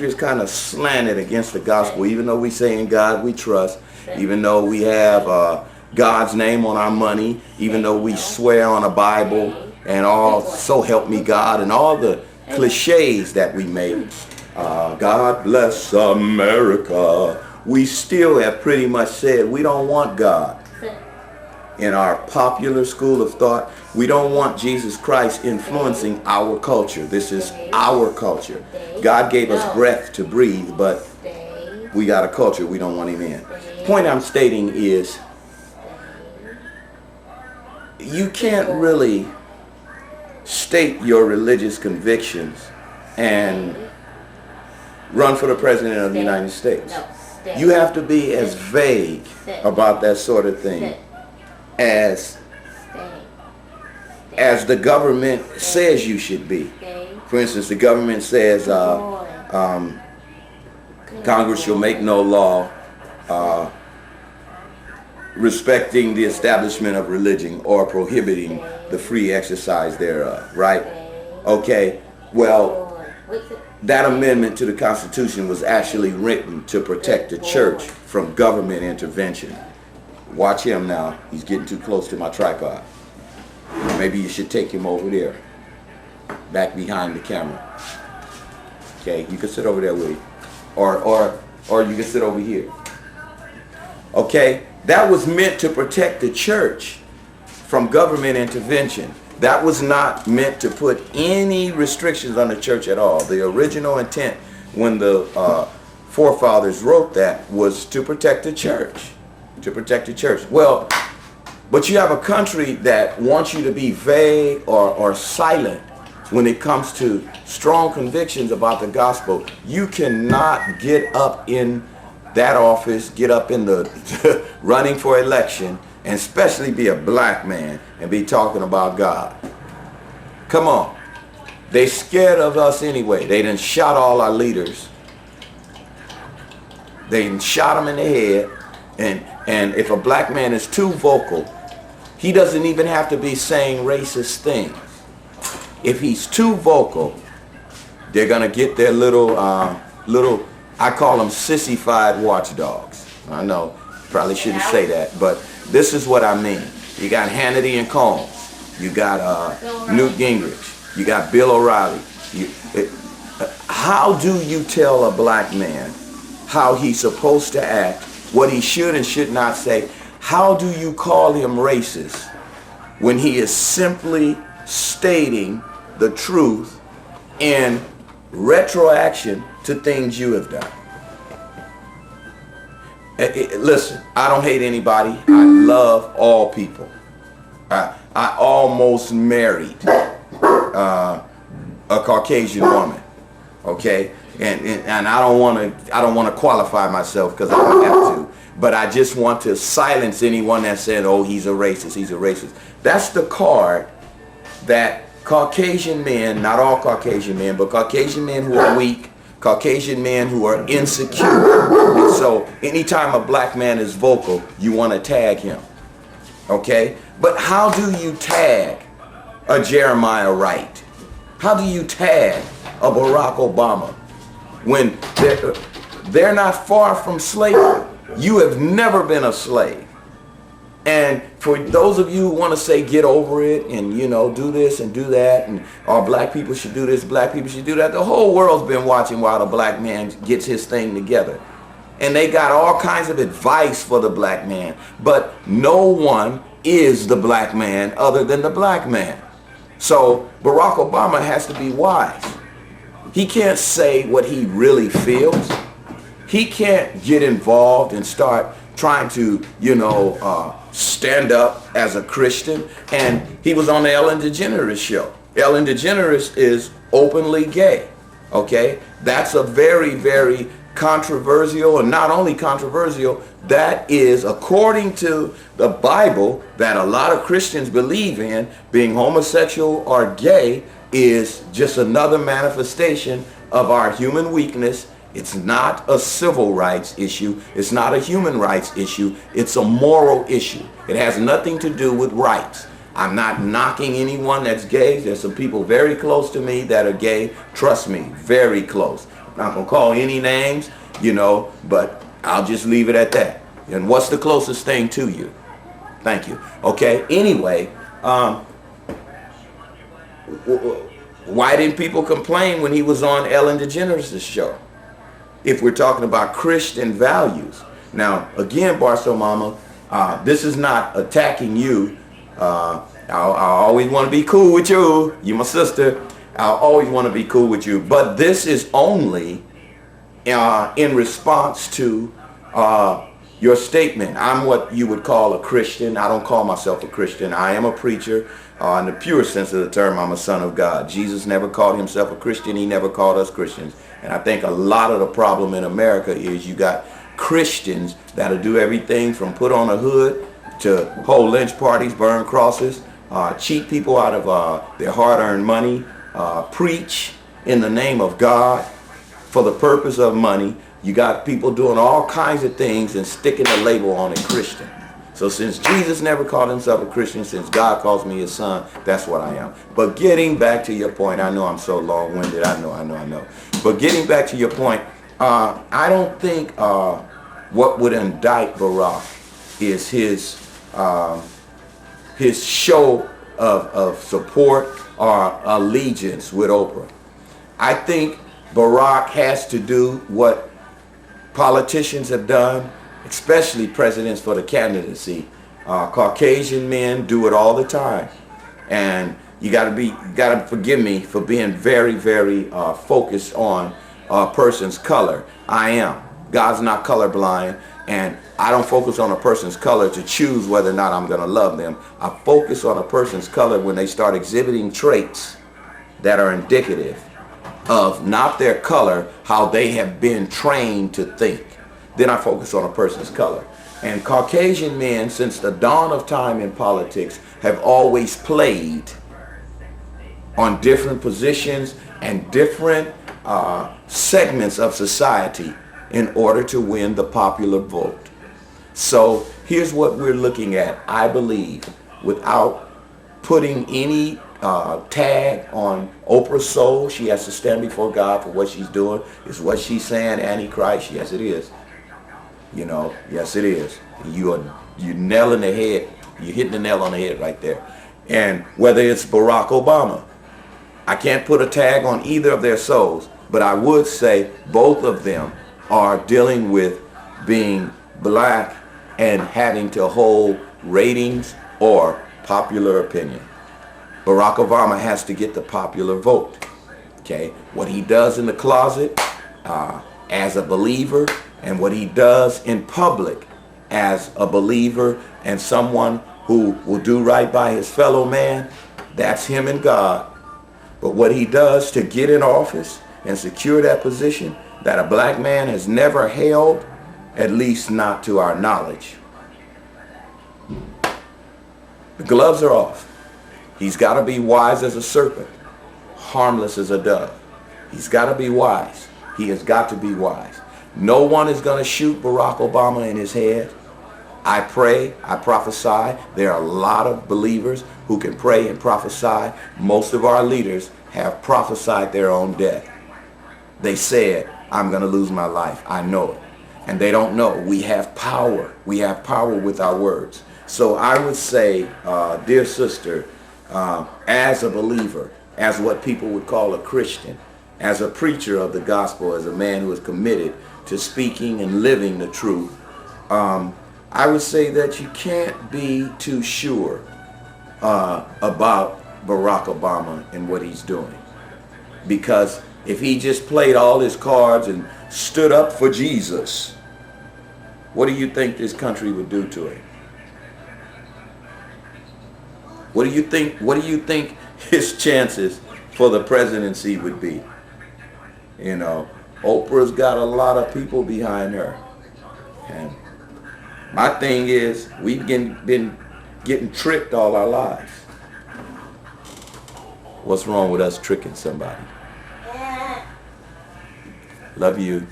country is kind of slanted against the gospel, even though we say in God we trust, even though we have God's name on our money, even though we swear on a Bible and all, so help me God, and all the cliches that we make. God bless America. We still have pretty much said we don't want God. In our popular school of thought, we don't want Jesus Christ influencing our culture. This is our culture. God gave us breath to breathe, but we got a culture we don't want him in. Point I'm stating is, you can't really state your religious convictions and run for the president of the United States. You have to be as vague about that sort of thing as the government says you should be. For instance, the government says Congress shall make no law respecting the establishment of religion or prohibiting the free exercise thereof, right? Okay, well, that amendment to the Constitution was actually written to protect the church from government intervention. Watch him now. He's getting too close to my tripod. Maybe you should take him over there, back behind the camera. Okay, you can sit over there with him. Or you can sit over here. Okay, that was meant to protect the church from government intervention. That was not meant to put any restrictions on the church at all. The original intent when the forefathers wrote that was to protect the church. To protect the church. Well, but you have a country that wants you to be vague or silent when it comes to strong convictions about the gospel. You cannot get up in that office, get up in the running for election, and especially be a black man and be talking about God. Come on. They scared of us anyway. They done shot all our leaders. They done shot them in the head. And if a black man is too vocal, he doesn't even have to be saying racist things. If he's too vocal, they're going to get their little, I call them sissified watchdogs. I know, probably shouldn't say that, but this is what I mean. You got Hannity and Combs. You got Newt Gingrich. You got Bill O'Reilly. How do you tell a black man how he's supposed to act, what he should and should not say? How do you call him racist when he is simply stating the truth in retroaction to things you have done? Listen, I don't hate anybody. I love all people. I almost married a Caucasian woman, okay? And I don't want to qualify myself because I don't have to. But I just want to silence anyone that said, oh, he's a racist, he's a racist. That's the card that Caucasian men, not all Caucasian men, but Caucasian men who are weak, Caucasian men who are insecure. And so anytime a black man is vocal, you want to tag him. Okay? But how do you tag a Jeremiah Wright? How do you tag a Barack Obama when they're not far from slavery? You have never been a slave. And for those of you who want to say get over it and, you know, do this and do that, and all black people should do this, black people should do that, the whole world's been watching while the black man gets his thing together. And they got all kinds of advice for the black man, but no one is the black man other than the black man. So Barack Obama has to be wise. He can't say what he really feels. He can't get involved and start trying to, you know, stand up as a Christian. And he was on the Ellen DeGeneres show. Ellen DeGeneres is openly gay. Okay? That's a very, very controversial, and not only controversial, that is, according to the Bible, that a lot of Christians believe in, being homosexual or gay is just another manifestation of our human weakness. It's not a civil rights issue. It's not a human rights issue. It's a moral issue. It has nothing to do with rights. I'm not knocking anyone that's gay. There's some people very close to me that are gay. Trust me, very close. not going to call any names, you know, but I'll just leave it at that. And what's the closest thing to you? Thank you. Okay, anyway, why didn't people complain when he was on Ellen DeGeneres' show? If we're talking about Christian values. Now, again, Barstow Mama, this is not attacking you. I always want to be cool with you. You my sister. I always want to be cool with you. But this is only in response to your statement. I'm what you would call a Christian. I don't call myself a Christian. I am a preacher. In the pure sense of the term, I'm a son of God. Jesus never called himself a Christian. He never called us Christians. And I think a lot of the problem in America is you got Christians that'll do everything from put on a hood to hold lynch parties, burn crosses, cheat people out of their hard-earned money, preach in the name of God for the purpose of money. You got people doing all kinds of things and sticking a label on a Christian. So since Jesus never called himself a Christian, since God calls me his son, that's what I am. But getting back to your point, I know I'm so long-winded. I know. But getting back to your point, I don't think what would indict Barack is his show of support or allegiance with Oprah. I think Barack has to do what politicians have done, especially presidents for the candidacy. Caucasian men do it all the time, and you gotta forgive me for being very, very focused on a person's color. I am. God's not colorblind, and I don't focus on a person's color to choose whether or not I'm gonna love them. I focus on a person's color when they start exhibiting traits that are indicative of not their color, how they have been trained to think. Then I focus on a person's color. And Caucasian men, since the dawn of time in politics, have always played on different positions and different segments of society in order to win the popular vote. So here's what we're looking at, I believe, without putting any tag on Oprah's soul. She has to stand before God for what she's doing. Is what she's saying Antichrist? Yes, it is. You know, yes, it is. You're nailing the head. You're hitting the nail on the head right there. And whether it's Barack Obama, I can't put a tag on either of their souls, but I would say both of them are dealing with being black and having to hold ratings or popular opinion. Barack Obama has to get the popular vote. Okay, what he does in the closet as a believer, and what he does in public as a believer and someone who will do right by his fellow man, that's him and God. But what he does to get in office and secure that position that a black man has never held, at least not to our knowledge. The gloves are off. He's got to be wise as a serpent, harmless as a dove. He's got to be wise. He has got to be wise. No one is going to shoot Barack Obama in his head. I pray, I prophesy. There are a lot of believers who can pray and prophesy. Most of our leaders have prophesied their own death. They said, I'm going to lose my life. I know it. And they don't know. We have power. We have power with our words. So I would say, dear sister, as a believer, as what people would call a Christian, as a preacher of the gospel, as a man who is committed to speaking and living the truth, I would say that you can't be too sure about Barack Obama and what he's doing. Because if he just played all his cards and stood up for Jesus, what do you think this country would do to him? What do you think his chances for the presidency would be? You know, Oprah's got a lot of people behind her. And my thing is, we've been getting tricked all our lives. What's wrong with us tricking somebody? Love you.